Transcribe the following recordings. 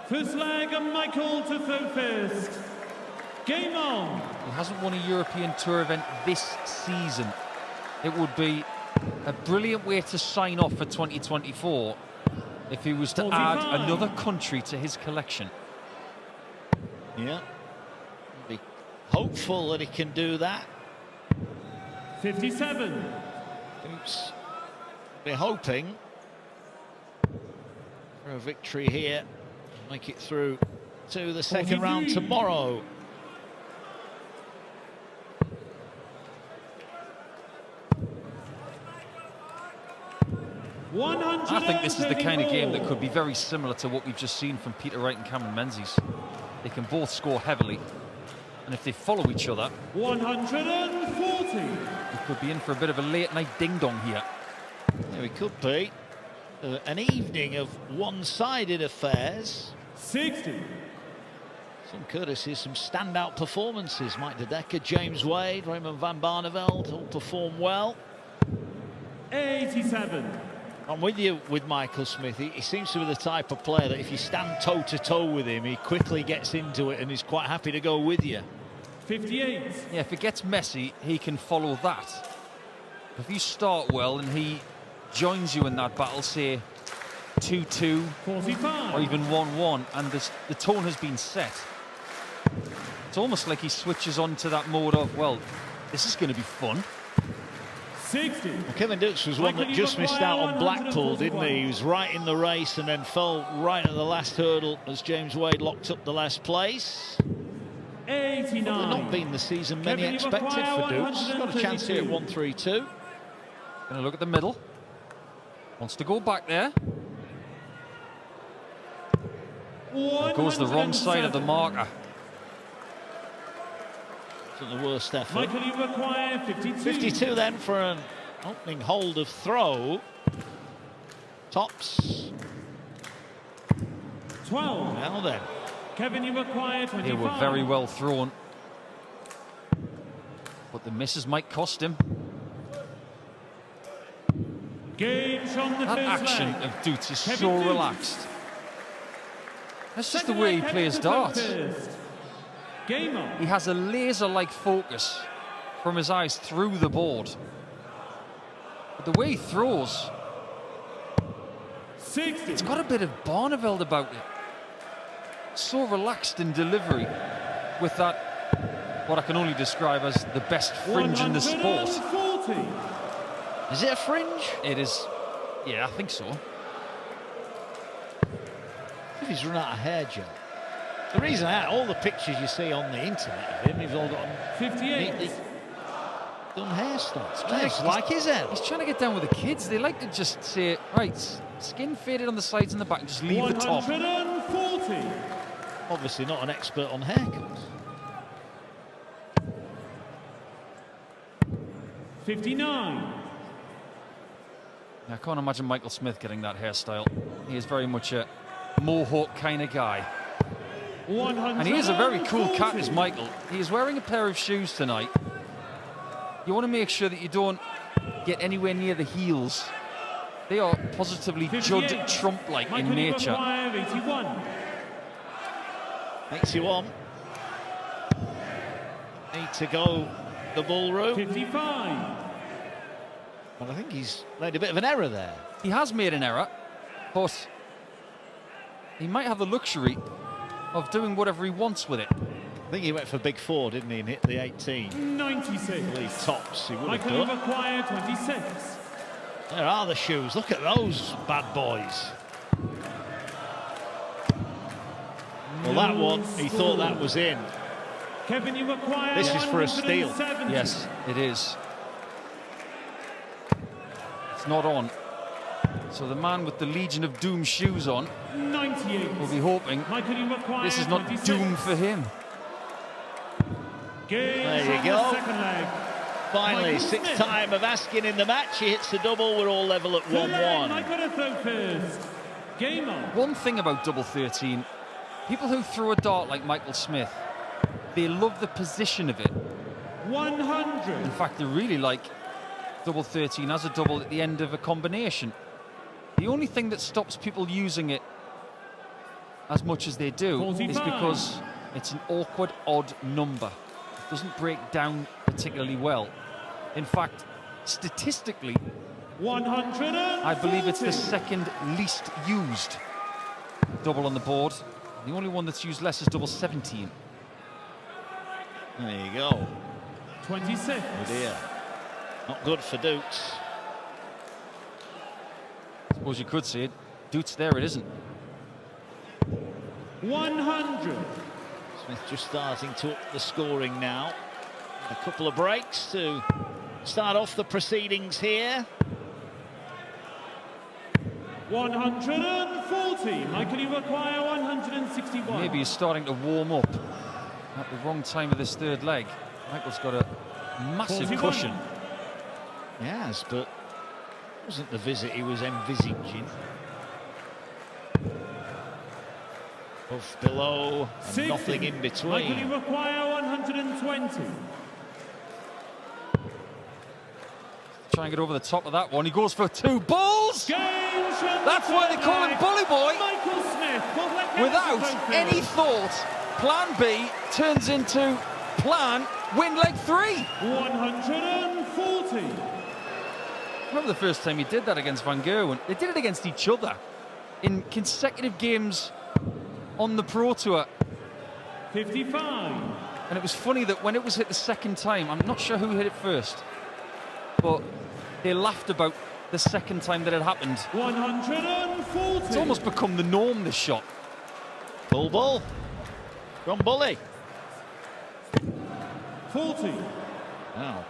First leg, Michael to third first. Game on. He hasn't won a European Tour event this season. It would be a brilliant way to sign off for 2024 if he was to 45. add another country to his collection. Yeah. Be hopeful that he can do that. 57. Oops. We're hoping for a victory here. Make it through to the second round tomorrow. I think this is the kind of game that could be very similar to what we've just seen from Peter Wright and Cameron Menzies. They can both score heavily, and if they follow each other, 140. we could be in for a bit of a late night ding-dong here. There we could be. An evening of one-sided affairs. 60. Some courtesy, some standout performances. Mike De Decker, James Wade, Raymond van Barneveld all perform well. 87. I'm with you with Michael Smith. He seems to be the type of player that if you stand toe-to-toe with him, he quickly gets into it and is quite happy to go with you. 58. Yeah, if it gets messy, he can follow that. If you start well and he joins you in that battle, say 2-2 45. or even 1-1, and the tone has been set, it's almost like he switches on to that mode of, well, this is going to be fun. 60. Well, Kevin Doets was one that just missed out on Blackpool, didn't he? He was right in the race and then fell right at the last hurdle as James Wade locked up the last place. 89. Probably not been the season many expected for Doets. Got a chance here at 1-3-2. Going to look at the middle. Wants to go back there. Goes the wrong side of the marker. Isn't the worst effort. Michael, you require 52. 52 then for an opening hold of throw. Tops. 12. Now then. Kevin, you require 25. They were very well thrown, but the misses might cost him. Game from the That first action leg. of Doets is Kevin so Doets. relaxed. That's just the Second way he leg, plays Kevin to third darts. first. Game on. He has a laser-like focus from his eyes through the board. But the way he throws, 60. it's got a bit of Barneveld about it. So relaxed in delivery with that, what I can only describe as the best fringe in the sport. 140. Is it a fringe? It is, yeah, I think so. If he's run out of hair gel. The reason all the pictures you see on the internet of him, he's all got 58. neatly done hairstyles. Nice. It's like his hair. He's trying to get down with the kids. They like to just say, right, skin faded on the sides and the back, and just leave the top. 140. Obviously not an expert on haircuts. 59. I can't imagine Michael Smith getting that hairstyle. He is very much a mohawk kind of guy. 140. And he is a very cool cat, is Michael. He is wearing a pair of shoes tonight. You want to make sure that you don't get anywhere near the heels. They are positively Judd 58. Trump-like Michael, in you nature. require 81. 81. Need to go the ballroom. 55. But I think he's made a bit of an error there. He has made an error, but he might have the luxury of doing whatever he wants with it. I think he went for big four, didn't he, and hit the 18. 96. I believe tops he would have Michael, you done. require 26. There are the shoes. Look at those bad boys. Well, that one, he thought that was in. Kevin, you require This is for a steal. 170. Yes, it is. It's not on. So the man with the Legion of Doom shoes on 98. will be hoping Michael, you require this is not 26. doom for him. Game There you from go. the second leg. Finally, Michael sixth Smith. time of asking in the match. He hits the double. We're all level at Third leg, 1-1. Michael to throw first. Game on. One thing about double 13, people who throw a dart like Michael Smith, they love the position of it. 100. In fact, they really like double 13 as a double at the end of a combination. The only thing that stops people using it as much as they do 45. is because it's an awkward, odd number. It doesn't break down particularly well. In fact, statistically, 140. I believe it's the second least used double on the board. The only one that's used less is double 17. There you go. 26. Oh dear. Not good for Doets. Suppose you could say it. Doets there, it isn't. 100. Smith just starting to up the scoring now. A couple of breaks to start off the proceedings here. 140. Michael, you require 161. Maybe he's starting to warm up at the wrong time of this third leg. Michael's got a massive 41. cushion. Yes, but it wasn't the visit he was envisaging. Above, below, and 60. nothing in Michael, you between. require 120. Try and get over the top of that one. He goes for 2 balls. That's why they call him Bully Boy. Michael Smith. Without any thought, plan B turns into plan win leg 3. 140. Remember the first time he did that against Van Gerwen? They did it against each other in consecutive games on the Pro Tour. 55. And it was funny that when it was hit the second time, I'm not sure who hit it first, but they laughed about the second time that it happened. 140. It's almost become the norm, this shot. Full ball from Bully. 40. Now,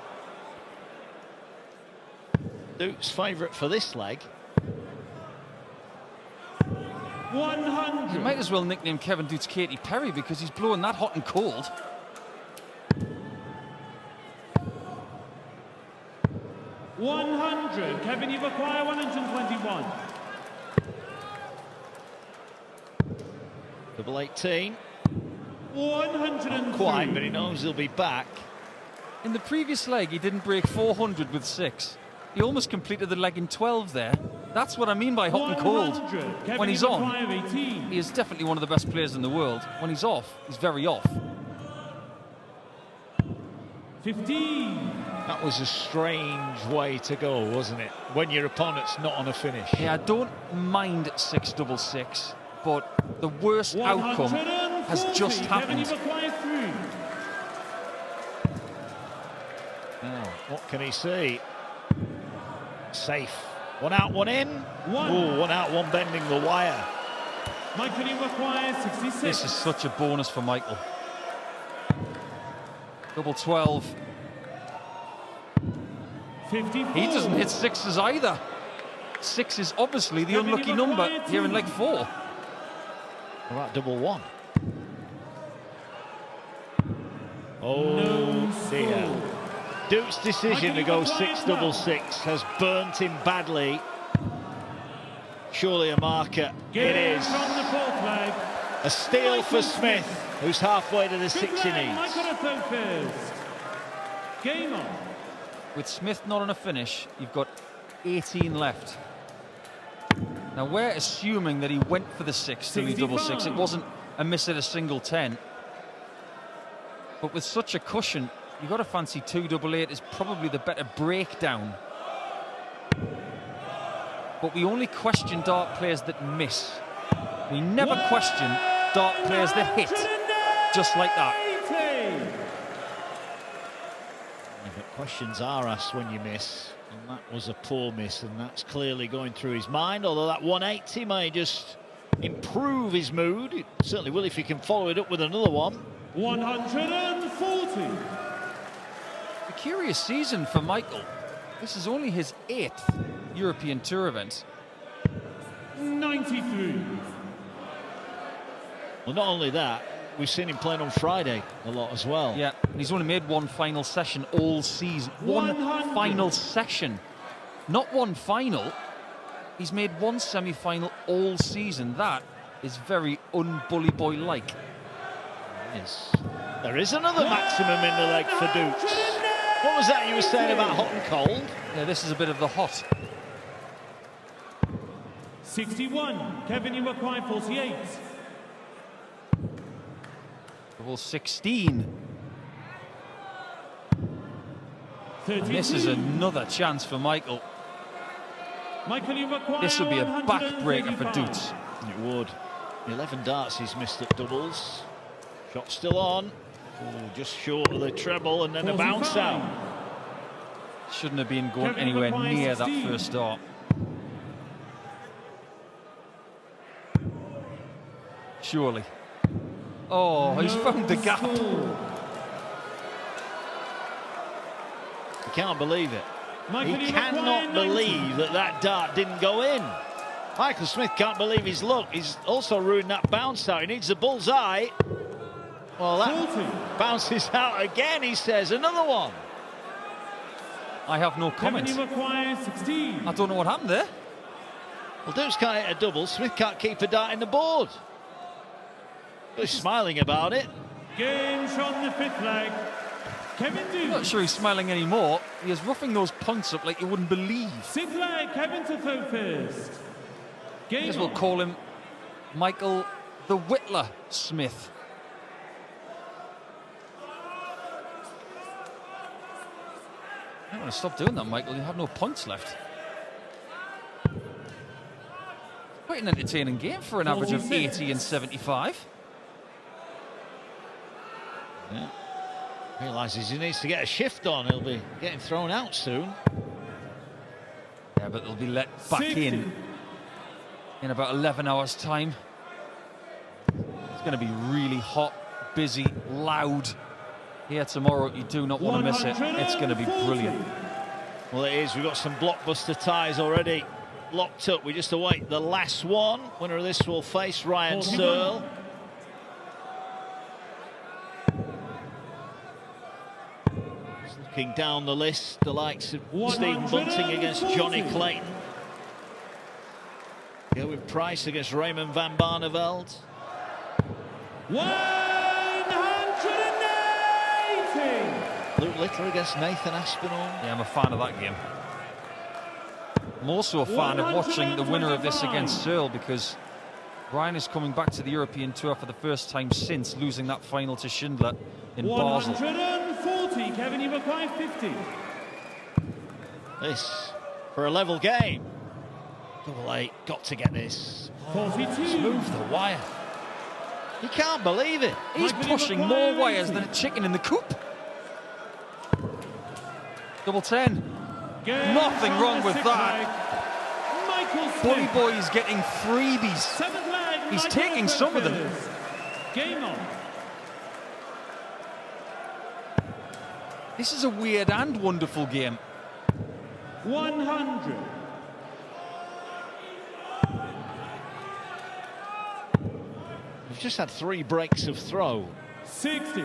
Doets' favourite for this leg. 100. You might as well nickname Kevin Doets Katy Perry because he's blowing that hot and cold. 100. Kevin, you require 121. Double 18. 103. Quite, but he knows he'll be back. In the previous leg, he didn't break 400 with 6. He almost completed the leg in 12 there. That's what I mean by hot and cold. 100. Kevin, When he's you on, require 18. he is definitely one of the best players in the world. When he's off, he's very off. 15. That was a strange way to go, wasn't it? When your opponent's not on a finish. Yeah, I don't mind 6-6-6, but the worst outcome has just 140. Kevin, you happened. require 3. Now, what can he see? Safe. One out, one in. One out, one bending the wire. Michael, you require 66. This is such a bonus for Michael. Double 12. 54. He doesn't hit 6s either. 6 is obviously the Kevin, unlucky you number require here in 2. leg 4. What about double 1? Oh No dear. score. Doets' decision to go 6-6-6 has burnt him badly. Surely a marker. It is. From the fourth leg. A steal for Smith, who's halfway to the Good 6 leg, innings. Michael at third first. Game on. With Smith not on a finish, you've got 18 left. Now we're assuming that he went for the 6 to lead double 6. It 65. wasn't a miss at a single 10. But with such a cushion, you've got to fancy 2-8-8 is probably the better breakdown. But we only question dart players that miss. We never question dart players that hit. Just like that. 180. But questions are asked when you miss, and that was a poor miss, and that's clearly going through his mind. Although that 180 may just improve his mood. It certainly will if he can follow it up with another one. 140. A curious season for Michael. This is only his 8th European Tour event. 93. Well, not only that, we've seen him playing on Friday a lot as well. Yeah, and he's only made one final session all season. One 100. final session. Not one final. He's made one semi-final all season. That is very un-Bully Boy-like. Yes. There is another maximum in the leg for Doets. What was that you were saying about hot and cold? Yeah, this is a bit of the hot. 61. Kevin, you require 48. Double 16. 32. And this is another chance for Michael. Michael, you require This would be a backbreaker for 135. Doets. It would. 11 darts he's missed at doubles. Shot still on. Oh, just short of the treble and then a bounce 45. out. Shouldn't have been going Kevin anywhere requires near 16. that first dart. Surely. Oh, he's found the gap. You can't believe it. Michael, He you cannot require 90. believe that that dart didn't go in. Michael Smith can't believe his luck. He's also ruined that bounce out. He needs the bullseye. Well, that 40. bounces out again, he says. Another one. I have no comment. Kevin, you require 16. I don't know what happened there. Well, Doets can't hit a double. Smith can't keep a dart in the board. He's smiling about it. Game on the 5th leg. Kevin I'm not Doets. sure he's smiling anymore. He is roughing those points up like you wouldn't believe. 6th leg, Kevin to throw first. Game Guess we'll on. call him Michael the Whittler Smith. I'm going to stop doing that, Michael. You have no points left. Quite an entertaining game for an average of 46. 80 and 75. Yeah. Realises he needs to get a shift on. He'll be getting thrown out soon. Yeah, but they'll be let back 60. in about 11 hours' time. It's going to be really hot, busy, loud here tomorrow. You do not want to miss it. It's going to be 140. brilliant. Well, it is. We've got some blockbuster ties already locked up. We just await the last one. Winner of this will face Ryan 41. Searle. Just looking down the list, the likes of Stephen Bunting against Johnny 140. Clayton. Gerwin Price against Raymond van Barneveld. 180. Luke Littler against Nathan Aspinall. Yeah, I'm a fan of that game. I'm also a fan of watching the winner of this against Searle because Ryan is coming back to the European Tour for the first time since losing that final to Schindler in Basel. 140. Kevin, you require 50. This for a level game. Double 8, got to get this. 42. Smooth the wire. You can't believe it. He's pushing more wires than a chicken in the coop. Double 10. Game Nothing on wrong the with 6th that. leg. Michael Buddy Smith. Boy is getting freebies. 7th leg. He's Michael taking to some of them. first. Game on. This is a weird and wonderful game. 100. We've just had 3 breaks of throw. 60.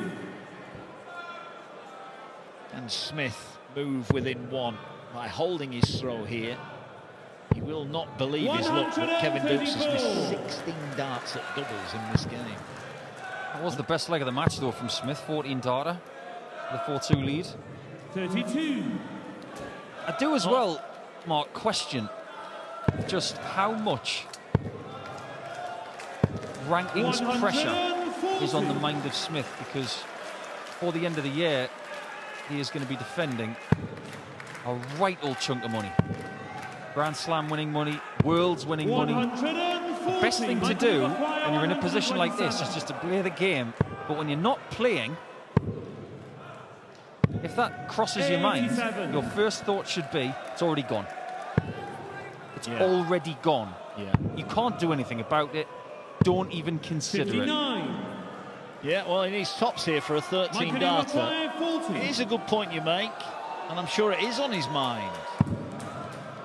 And Smith move within 1 by holding his throw here. He will not believe his luck, but Kevin Doets has missed 16 darts at doubles in this game. That was the best leg of the match, though, from Smith. 14 darter, the 4-2 lead. 32. I do as well, Mark, question just how much rankings pressure is on the mind of Smith, because before the end of the year, he is going to be defending a right old chunk of money. Grand Slam winning money, Worlds winning money. The best thing to do when you're in a position like this is just to play the game. But when you're not playing, if that crosses your mind, 87. your first thought should be, it's already gone. It's Yeah. already gone. Yeah. You can't do anything about it. Don't even consider it. 59. Yeah, well, he needs tops here for a 13 Michael darter. require 40. It is a good point you make, and I'm sure it is on his mind.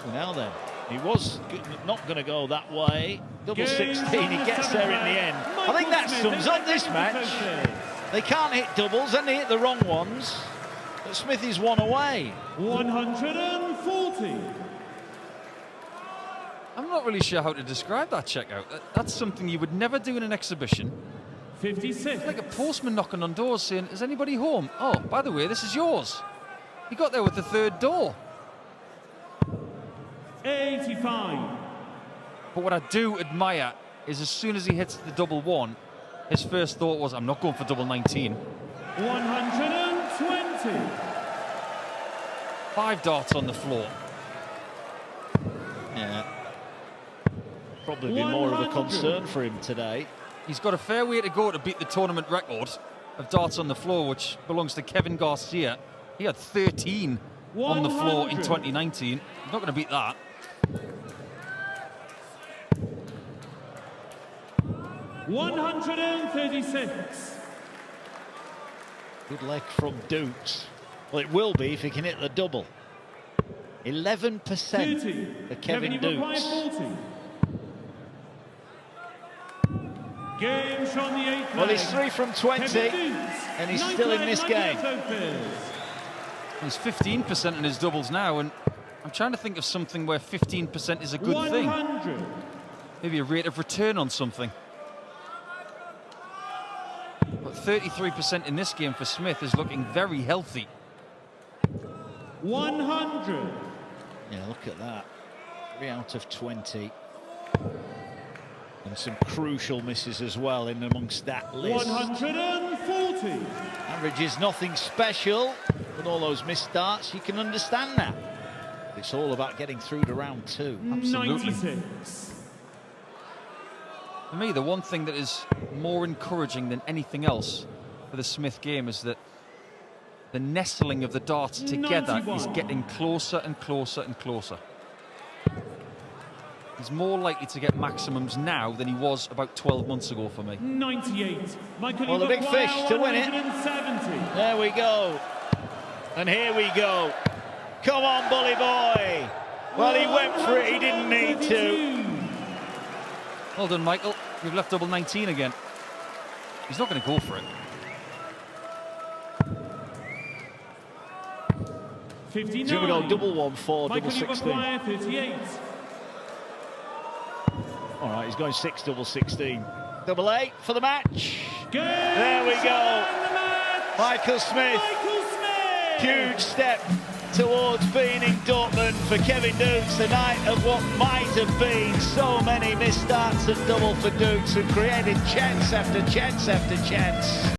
Well, now then, he was not going to go that way. Double 16, he gets there in the end. I think that sums up this match. They can't hit doubles, and they hit the wrong ones. But Smith is 1 away. 140. I'm not really sure how to describe that checkout. That's something you would never do in an exhibition. 56. Like a postman knocking on doors saying, is anybody home? Oh, by the way, this is yours. He got there with the 3rd door. 85. But what I do admire is as soon as he hits the double 1, His first thought was, I'm not going for double 19. 120. 5 darts on the floor. Yeah. Probably be more of a concern for him today. He's got a fair way to go to beat the tournament record of darts on the floor, which belongs to Kevin Garcia. He had 13 on the floor in 2019. He's not going to beat that. $136. Good leg from Doets. Well, it will be if he can hit the double. 11% for Kevin Doets. Game on the 8th. Well, he's 3 from 20, and he's still in this game. He's 15% in his doubles now, and I'm trying to think of something where 15% is a good thing. Maybe a rate of return on something. But 33% in this game for Smith is looking very healthy. 100. Yeah, look at that. 3 out of 20. And some crucial misses as well in amongst that list. 140. Average is nothing special. With all those missed starts, you can understand that. It's all about getting through to round 2. Absolutely. 96. For me, the one thing that is more encouraging than anything else for the Smith game is that the nestling of the darts together 91. is getting closer and closer and closer. He's more likely to get maximums now than he was about 12 months ago for me. 98. Well, the big fish to win it. There we go. And here we go. Come on, bully boy. Well, he went for it. He didn't need to. Well done, Michael. You've left double 19 again. He's not going to go for it. 59. Here we go, double 1-4, Michael double 16. 38. All right, he's going 6 double 16. Double 8 for the match. Game There we go. the Michael Smith. Huge step towards being in Dortmund for Kevin Doets. The night of what might have been so many missed starts and double for Doets, who created chance after chance after chance.